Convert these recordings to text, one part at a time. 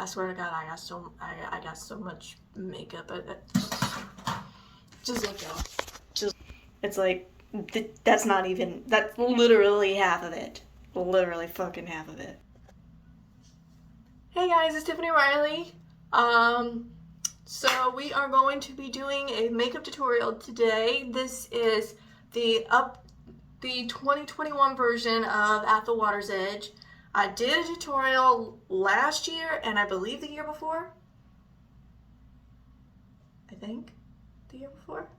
I swear to God, I got so much makeup. Just look at it. Just, it's like, that's not even, that's literally half of it. Literally fucking half of it. Hey guys, it's Tiffany Riley. So we are going to be doing a makeup tutorial today. This is the 2021 version of At the Water's Edge. I did a tutorial last year and I believe the year before. I think the year before.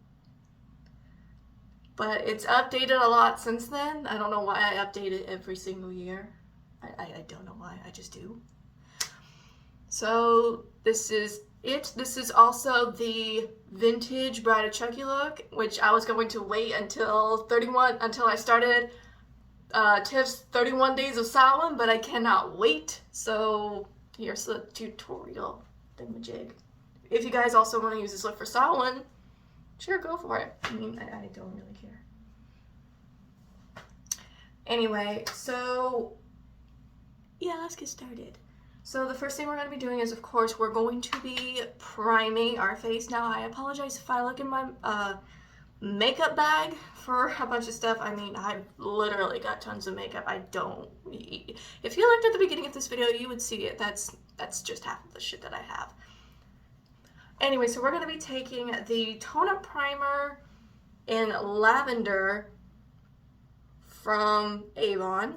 But it's updated a lot since then. I don't know why I update it every single year. I don't know why, I just do. So this is it. This is also the vintage Bride of Chucky look, which I was going to wait until I started Tiff's 31 Days of Samhain, but I cannot wait. So here's the tutorial thingamajig. If you guys also want to use this look for Samhain, sure, go for it. I mean, I don't really care. Anyway, so yeah, let's get started. So the first thing we're going to be doing is, of course, we're going to be priming our face. Now, I apologize if I look in my makeup bag for a bunch of stuff. I mean, I've literally got tons of makeup. I don't. If you looked at the beginning of this video, you would see it. That's just half of the shit that I have. Anyway, so we're going to be taking the Tone Up Primer in Lavender from Avon.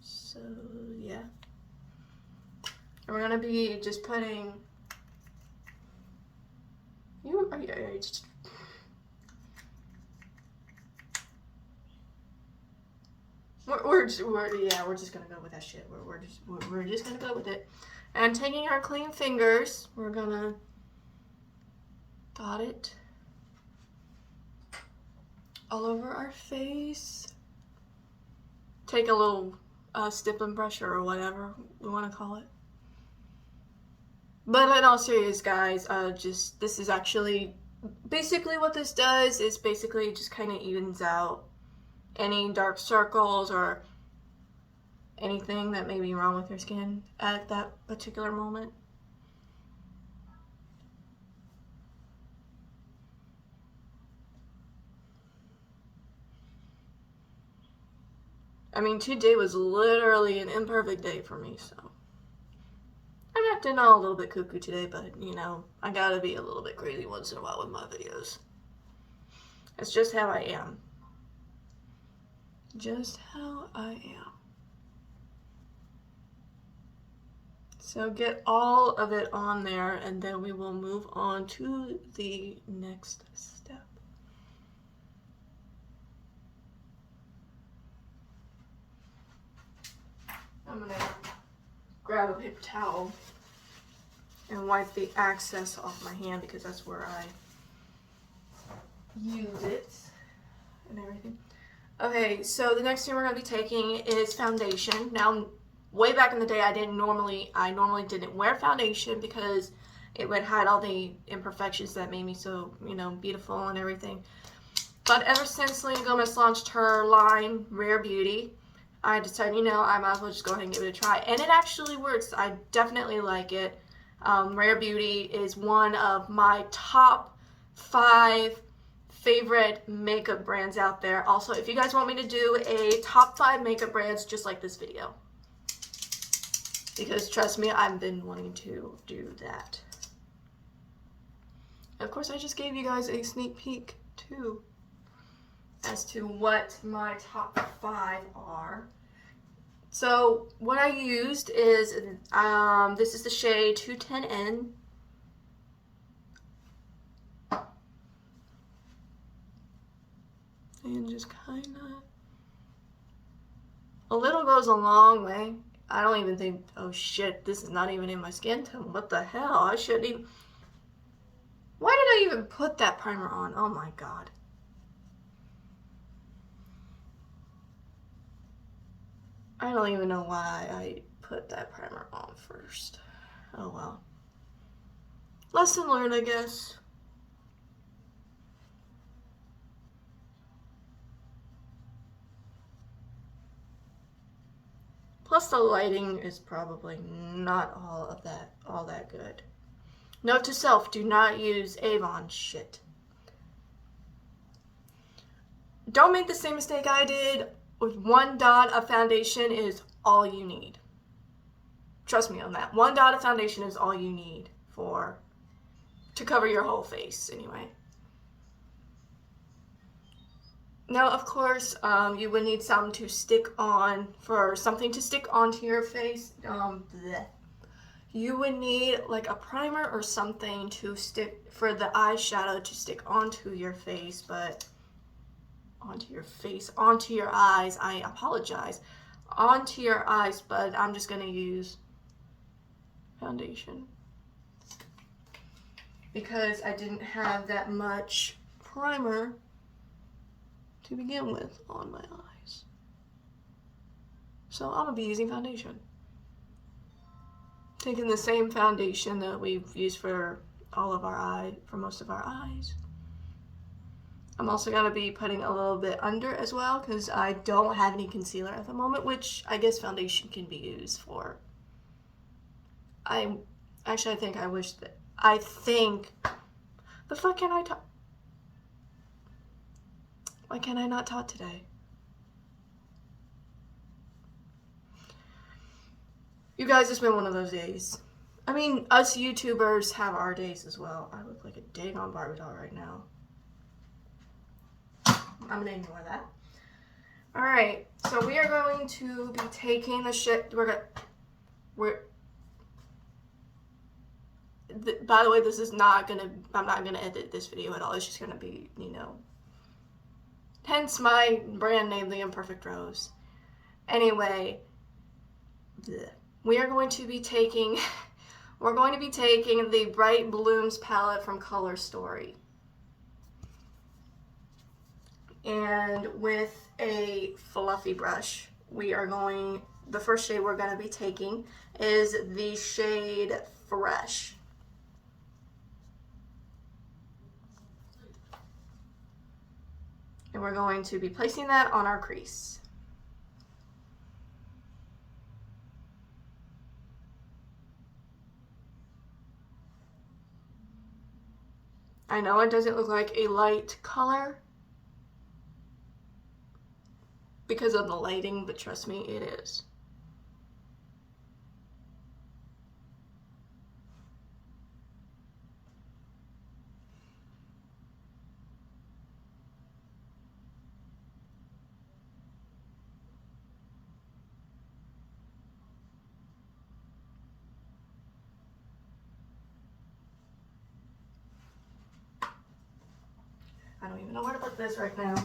So, yeah. And we're going to be just putting... We're just gonna go with that shit. We're just gonna go with it. And taking our clean fingers, we're gonna dot it all over our face. Take a little stippling brush or whatever we want to call it. But in all seriousness, guys, this is actually basically what this does is basically just kind of evens out any dark circles or anything that may be wrong with your skin at that particular moment. I mean, today was literally an imperfect day for me, so I'm acting all a little bit cuckoo today, but you know, I gotta be a little bit crazy once in a while with my videos. It's just how I am. Just how I am. So get all of it on there, and then we will move on to the next step. I'm gonna grab a paper towel and wipe the excess off my hand because that's where I use it and everything. Okay, so the next thing we're going to be taking is foundation. Now, way back in the day, I normally didn't wear foundation because it would hide all the imperfections that made me so, you know, beautiful and everything. But ever since Selena Gomez launched her line, Rare Beauty, I decided, you know, I might as well just go ahead and give it a try. And it actually works. I definitely like it. Rare Beauty is one of my top 5 favorite makeup brands out there. Also, if you guys want me to do a top 5 makeup brands just like this video, because trust me, I've been wanting to do that. Of course, I just gave you guys a sneak peek too as to what my top 5 are. So what I used is this is the shade 210N. And just kind of, a little goes a long way. I don't even think, oh shit, this is not even in my skin tone. What the hell? I shouldn't even, why did I even put that primer on? Oh my god. I don't even know why I put that primer on first. Oh well. Lesson learned, I guess. Plus the lighting is probably not all that good. Note to self, do not use Avon shit. Don't make the same mistake I did. With 1 dot of foundation is all you need. Trust me on that. 1 dot of foundation is all you need to cover your whole face anyway. Now, of course, you would need something to stick onto your face. You would need like a primer or something to stick for the eyeshadow to stick onto your face, but onto your eyes. I apologize. Onto your eyes, but I'm just gonna use foundation because I didn't have that much primer to begin with on my eyes. So I'm gonna be using foundation. Taking the same foundation that we've used for most of our eyes. I'm also gonna be putting a little bit under as well because I don't have any concealer at the moment, which I guess foundation can be used for. The fuck can I talk? Why can I not talk today? You guys, it's been one of those days. I mean, us YouTubers have our days as well. I look like a daggone Barbie doll right now. I'm gonna ignore that. Alright, so we are going to be taking the shit. By the way, I'm not gonna edit this video at all. It's just gonna be, hence my brand name, The Imperfect Rose. Anyway, we are going to be taking, the Bright Blooms palette from Color Story. And with a fluffy brush, the first shade we're going to be taking is the shade Fresh. And we're going to be placing that on our crease. I know it doesn't look like a light color because of the lighting, but trust me, it is. I don't even know where to put this right now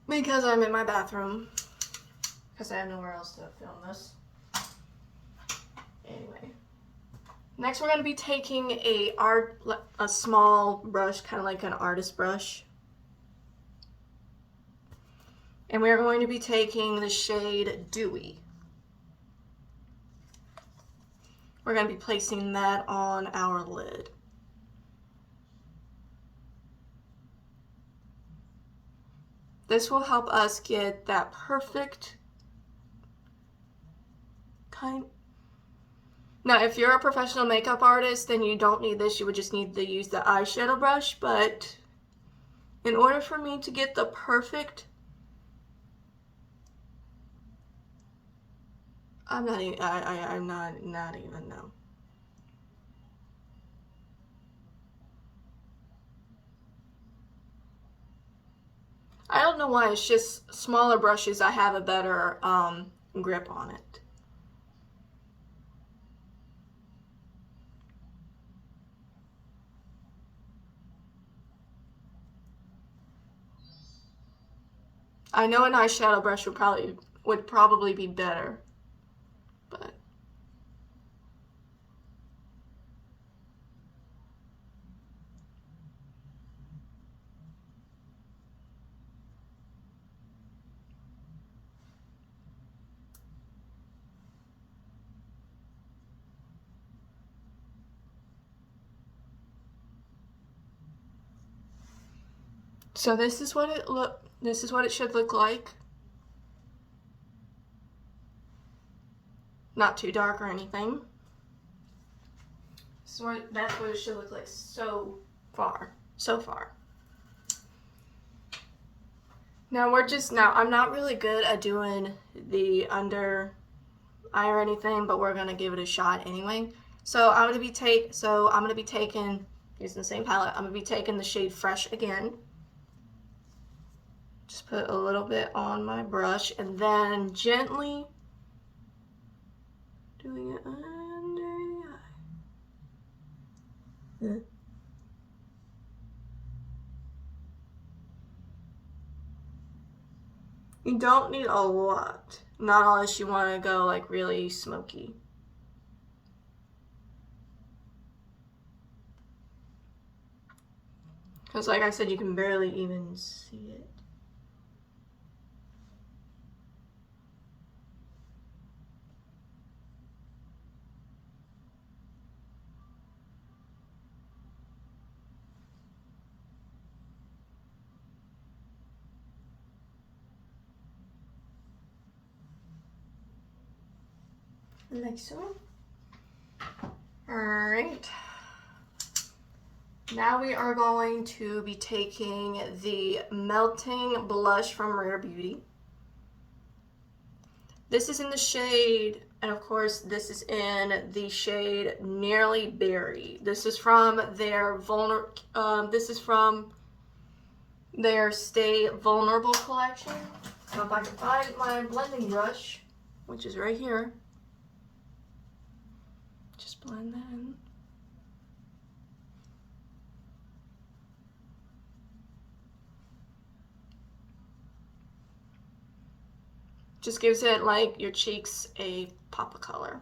because I'm in my bathroom because I have nowhere else to film this. Anyway, next we're going to be taking a small brush, kind of like an artist brush, and we're going to be taking the shade Dewy. We're going to be placing that on our lid. This will help us get that perfect kind. Now, if you're a professional makeup artist, then you don't need this. You would just need to use the eyeshadow brush. But in order for me to get the perfect, I'm not even no. I don't know why, it's just smaller brushes, I have a better grip on it. I know an eyeshadow brush would probably be better, but so this is what it should look like. not too dark or anything. So that's what it should look like so far. Now I'm not really good at doing the under eye or anything, but we're gonna give it a shot anyway. So I'm gonna be taking, using the same palette, I'm gonna be taking the shade Fresh again. Just put a little bit on my brush and then gently doing it under the eye. You don't need a lot, not unless you want to go like really smoky. Because like I said, you can barely even see it. Like so. Alright. Now we are going to be taking the Melting Blush from Rare Beauty. This is in the shade, and of course this is in the shade Nearly Berry. This is from their Stay Vulnerable collection. So if I can find my blending brush, which is right here, just blend that in. Just gives it, like, your cheeks a pop of color.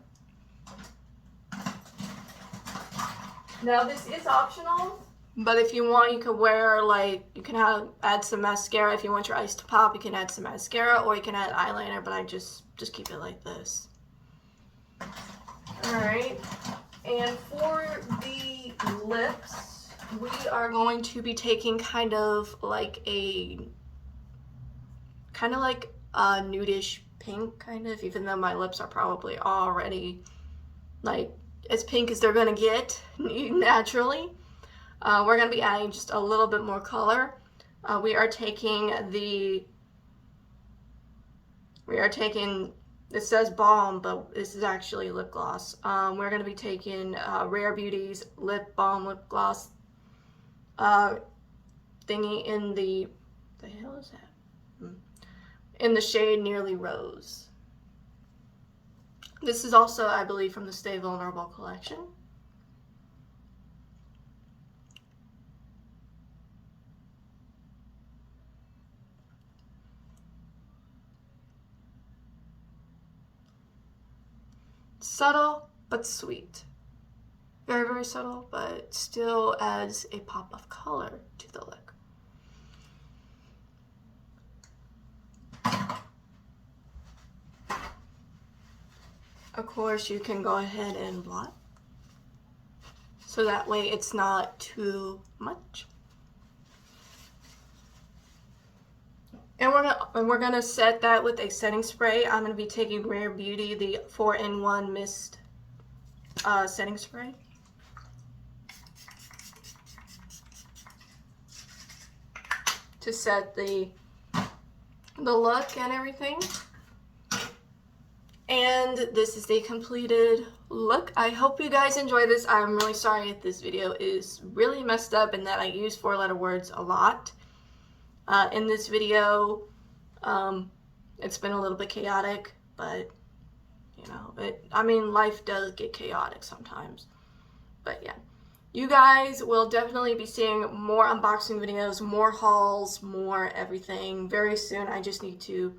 Now this is optional, but if you want, you could wear, like, you can add some mascara. If you want your eyes to pop, you can add some mascara, or you can add eyeliner, but I just keep it like this. Alright, and for the lips, we are going to be taking kind of like a nudish pink, kind of, even though my lips are probably already like as pink as they're gonna get naturally. We're gonna be adding just a little bit more color. We are taking, it says balm, but this is actually lip gloss. We're going to be taking Rare Beauty's Lip Balm Lip Gloss thingy in the hell is that? In the shade Nearly Rose. This is also, I believe, from the Stay Vulnerable collection. Subtle but sweet. Very, very subtle, but still adds a pop of color to the look. Of course, you can go ahead and blot, so that way it's not too much. And we're gonna set that with a setting spray. I'm gonna be taking Rare Beauty, the 4-in-1 Mist setting spray. To set the look and everything. And this is the completed look. I hope you guys enjoy this. I'm really sorry if this video is really messed up and that I use 4-letter words a lot. In this video, it's been a little bit chaotic, but you know, I mean, life does get chaotic sometimes. But yeah, you guys will definitely be seeing more unboxing videos, more hauls, more everything very soon. I just need to,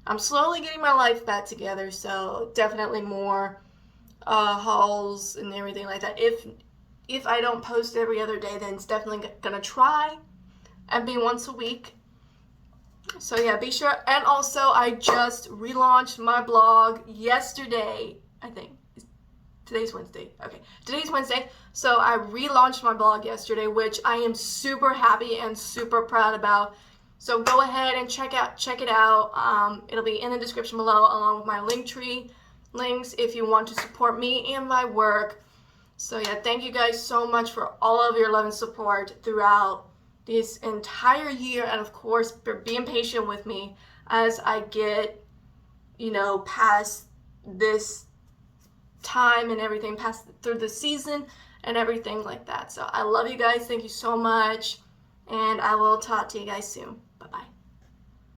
I'm slowly getting my life back together, so definitely more hauls and everything like that. If I don't post every other day, then it's definitely gonna try and be once a week. So yeah, be sure. And also, I just relaunched my blog yesterday. I think today's Wednesday. Okay, today's Wednesday. So I relaunched my blog yesterday, which I am super happy and super proud about. So go ahead and check it out. It'll be in the description below, along with my link tree. links if you want to support me and my work. So yeah, thank you guys so much for all of your love and support throughout this entire year, and of course for being patient with me as I get, past this time and everything, past through the season and everything like that. So I love you guys. Thank you so much, and I will talk to you guys soon. Bye-bye.